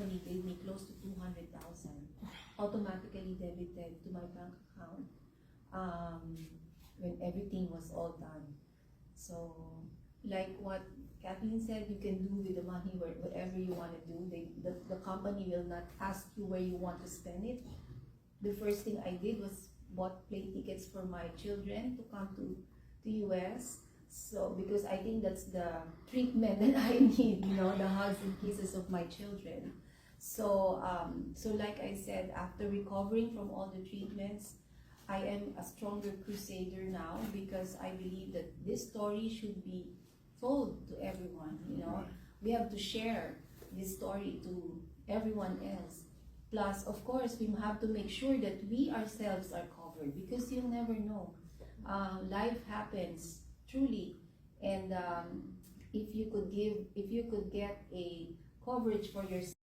company gave me close to 200,000 automatically debited to my bank account when everything was all done. So, like what Kathleen said, you can do with the money whatever you want to do. The company will not ask you where you want to spend it. The first thing I did was bought plane tickets for my children to come to US. So, because I think that's the treatment that I need, you know, the hugs and kisses of my children. So, so like I said, after recovering from all the treatments, I am a stronger crusader now because I believe that this story should be told to everyone, you know. We have to share this story to everyone else. Plus, of course, we have to make sure that we ourselves are covered because you'll never know. Life happens, truly. And if you could get a coverage for yourself,